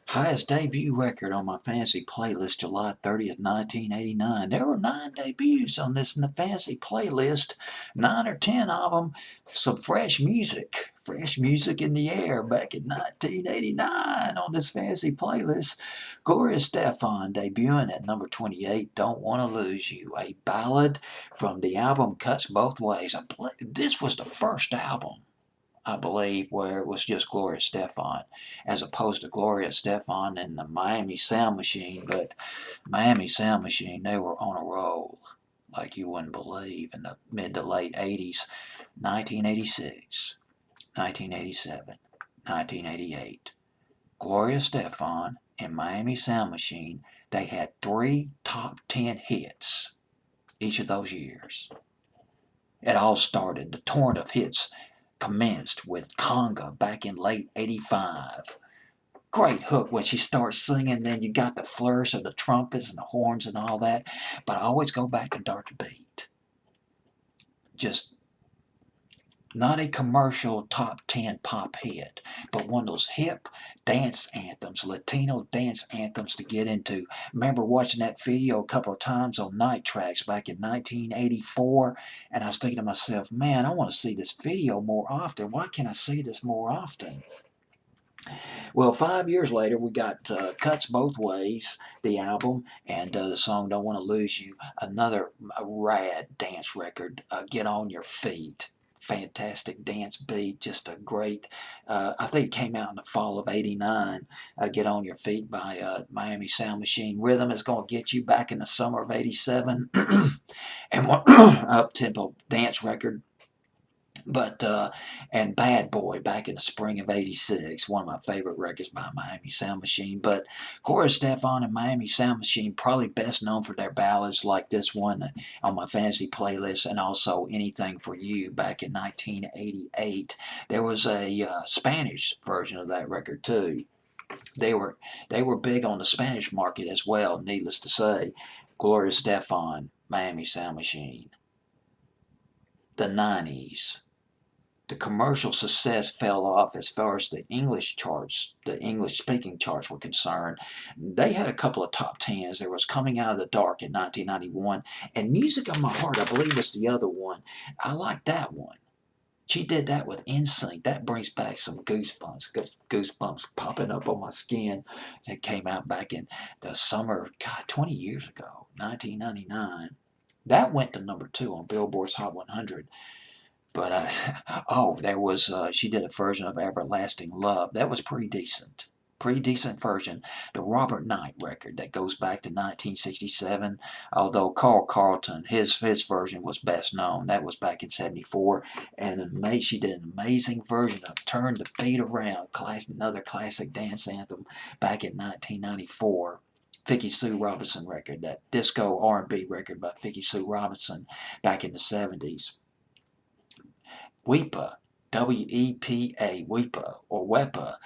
Highest debut record on my fantasy playlist, July 30th, 1989. There were 9 debuts on this fantasy playlist, 9 or 10 of them. Some fresh music in the air back in 1989 on this fantasy playlist. Gloria Estefan debuting at number 28, Don't Wanna Lose You, a ballad from the album Cuts Both Ways. This was the first album, I believe, where it was just Gloria Estefan, as opposed to Gloria Estefan and the Miami Sound Machine. But Miami Sound Machine, they were on a roll like you wouldn't believe in the mid to late 80s, 1986, 1987, 1988. Gloria Estefan and Miami Sound Machine, they had 3 top 10 hits each of those years. It all started, the torrent of hits commenced with Conga back in late 85. Great hook when she starts singing, then you got the flourish of the trumpets and the horns and all that. But I always go back to Dark Beat. Just not a commercial top 10 pop hit, but one of those hip dance anthems, Latino dance anthems to get into. Remember watching that video a couple of times on Night Tracks back in 1984, and I was thinking to myself, man, I want to see this video more often. Why can't I see this more often? Well, 5 years later, we got Cuts Both Ways, the album, and the song Don't Want to Lose You, another rad dance record, Get On Your Feet. Fantastic dance beat, just a great, I think it came out in the fall of '89, Get On Your Feet by Miami Sound Machine. Rhythm is going to get you back in the summer of '87, and one up-tempo dance record. But and Bad Boy back in the spring of '86, one of my favorite records by Miami Sound Machine. But Gloria Estefan and Miami Sound Machine probably best known for their ballads like this one on my fantasy playlist, and also Anything for You back in 1988. There was a Spanish version of that record too. They were they were big on the Spanish market as well. Needless to say, Gloria Estefan, Miami Sound Machine, the '90s. The commercial success fell off as far as the English charts, the English speaking charts were concerned. They had a couple of top tens. There was Coming Out of the Dark in 1991, and Music of My Heart, I believe, was the other one. I like that one. She did that with NSYNC. That brings back some goosebumps popping up on my skin. It came out back in the summer, God, 20 years ago, 1999. That went to number 2 on Billboard's Hot 100. But oh, there was she did a version of Everlasting Love. That was pretty decent. Pretty decent version. The Robert Knight record that goes back to 1967. Although Carl Carlton, his version was best known. That was back in '74, and she did an amazing version of "Turn the Beat Around," another classic dance anthem back in 1994. Vicky Sue Robinson record, that disco R&B record by Vicky Sue Robinson back in the '70s. WEPA, WEPA, WEPA, or WEPA,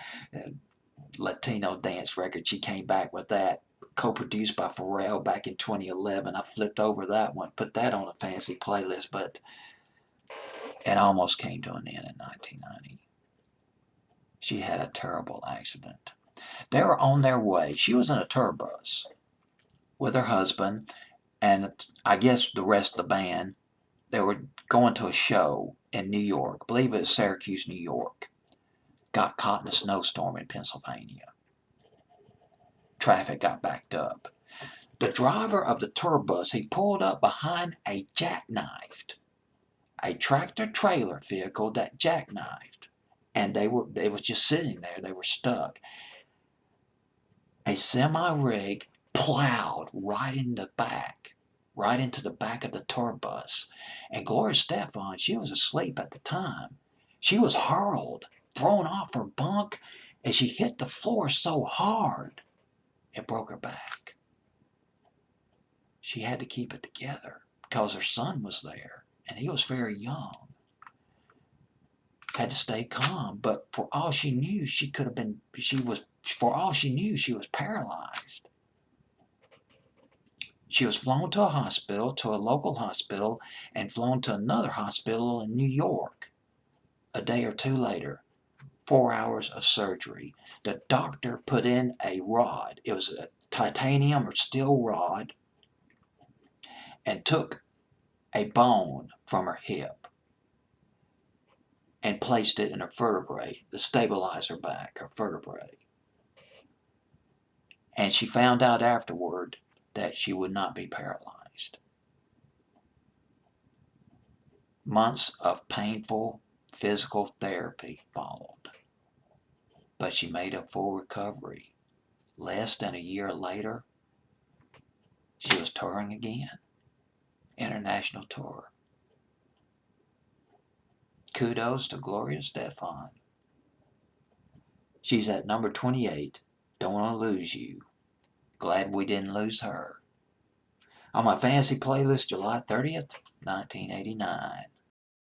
Latino dance record. She came back with that, co-produced by Pharrell back in 2011. I flipped over that one, put that on a fancy playlist, but it almost came to an end in 1990. She had a terrible accident. They were on their way. She was in a tour bus with her husband, and I guess the rest of the band. They were going to a show in New York. I believe it was Syracuse, New York. Got caught in a snowstorm in Pennsylvania. Traffic got backed up. The driver of the tour bus, he pulled up behind a jackknifed, a tractor trailer vehicle that jackknifed. And they was just sitting there. They were stuck. A semi-rig plowed right in the back, right into the back of the tour bus. And Gloria Estefan, she was asleep at the time. She was hurled, thrown off her bunk, and she hit the floor so hard it broke her back. She had to keep it together because her son was there, and he was very young. Had to stay calm, but for all she knew, for all she knew, she was paralyzed. She was flown to a hospital, to a local hospital, and flown to another hospital in New York a day or two later. 4 hours of surgery. The doctor put in a rod. It was a titanium or steel rod, and took a bone from her hip and placed it in her vertebrae to stabilize her back, her vertebrae. And she found out afterward that she would not be paralyzed. Months of painful physical therapy followed, but she made a full recovery. Less than a year later, she was touring again, international tour. Kudos to Gloria Estefan. She's at number 28. Don't want to lose you. Glad we didn't lose her. On my fantasy playlist, July 30th, 1989.